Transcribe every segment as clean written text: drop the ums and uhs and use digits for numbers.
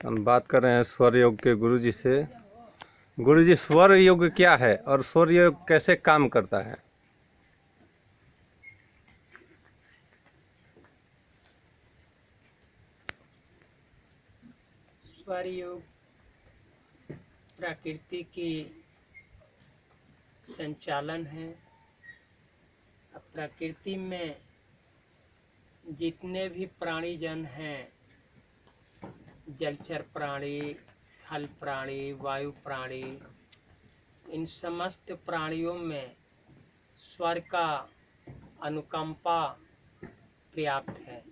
हम बात कर रहे हैं स्वर योग के गुरुजी से। गुरुजी, स्वर योग क्या है और स्वर योग कैसे काम करता है? स्वर योग प्रकृति की संचालन है। अब प्रकृति में जितने भी प्राणीजन हैं, जलचर प्राणी, थल प्राणी, वायु प्राणी, इन समस्त प्राणियों में स्वर का अनुकंपा पर्याप्त है।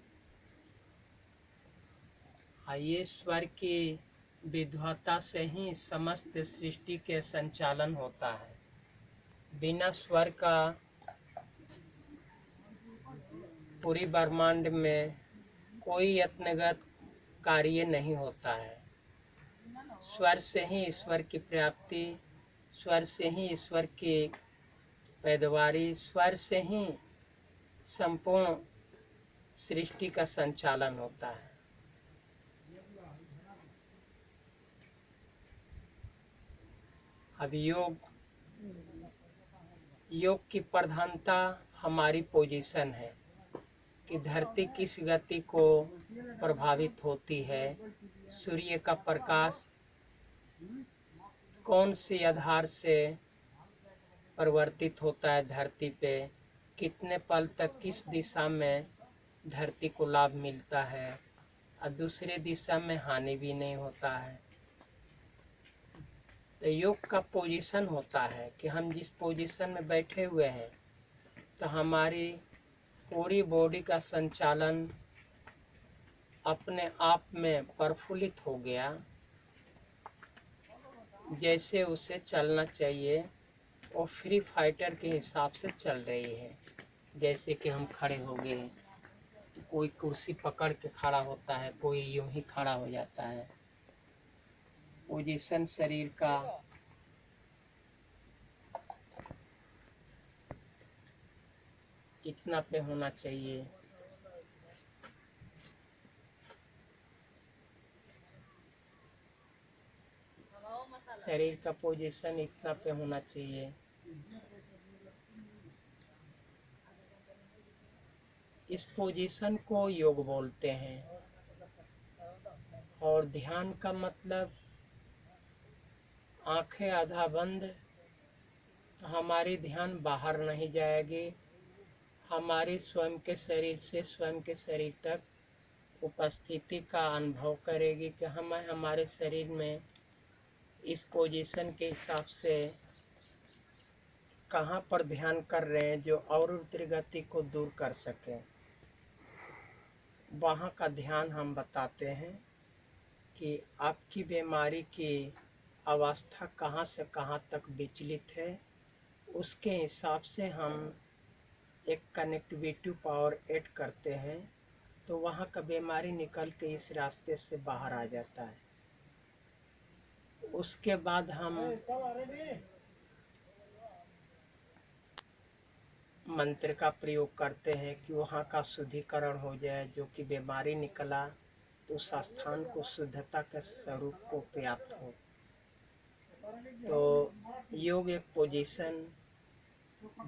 ये स्वर की विद्वता से ही समस्त सृष्टि के संचालन होता है। बिना स्वर का पूरी ब्रह्मांड में कोई यत्नगत कार्य नहीं होता है। स्वर से ही ईश्वर की प्राप्ति, स्वर से ही ईश्वर की पैदावारी, स्वर से ही संपूर्ण सृष्टि का संचालन होता है। अब योग की प्रधानता हमारी पोजीशन है कि धरती किस गति को प्रभावित होती है, सूर्य का प्रकाश कौन से आधार से परिवर्तित होता है धरती पे, कितने पल तक किस दिशा में धरती को लाभ मिलता है और दूसरे दिशा में हानि भी नहीं होता है। तो योग का पोजीशन होता है कि हम जिस पोजीशन में बैठे हुए हैं तो हमारी पूरी बॉडी का संचालन अपने आप में प्रफुल्लित हो गया, जैसे उसे चलना चाहिए वो फ्री फाइटर के हिसाब से चल रही है। जैसे कि हम खड़े हो गए, कोई कुर्सी पकड़ के खड़ा होता है, कोई यूं ही खड़ा हो जाता है। पोजीशन शरीर का इतना पे होना चाहिए। शरीर का पोजीशन इतना पे होना चाहिए। इस पोजीशन को योग बोलते हैं। और ध्यान का मतलब आंखें आधा बंद, हमारी ध्यान बाहर नहीं जाएगी, हमारी स्वयं के शरीर से स्वयं के शरीर तक उपस्थिति का अनुभव करेगी कि हम हमारे शरीर में इस पोजीशन के हिसाब से कहाँ पर ध्यान कर रहे हैं जो और गति को दूर कर सकें। वहाँ का ध्यान हम बताते हैं कि आपकी बीमारी की अवस्था कहाँ से कहाँ तक विचलित है, उसके हिसाब से हम एक कनेक्टिविटी पावर ऐड करते हैं तो वहाँ का बीमारी निकल के इस रास्ते से बाहर आ जाता है। उसके बाद हम मंत्र का प्रयोग करते हैं कि वहाँ का शुद्धिकरण हो जाए, जो कि बीमारी निकला तो उस स्थान को शुद्धता के स्वरूप को प्राप्त हो। तो योग एक पोजीशन,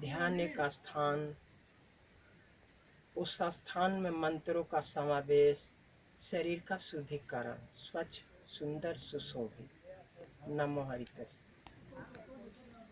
ध्यान एक स्थान, उस स्थान में मंत्रों का समावेश, शरीर का शुद्धिकरण, स्वच्छ सुंदर सुशोभित। नमो हरितस।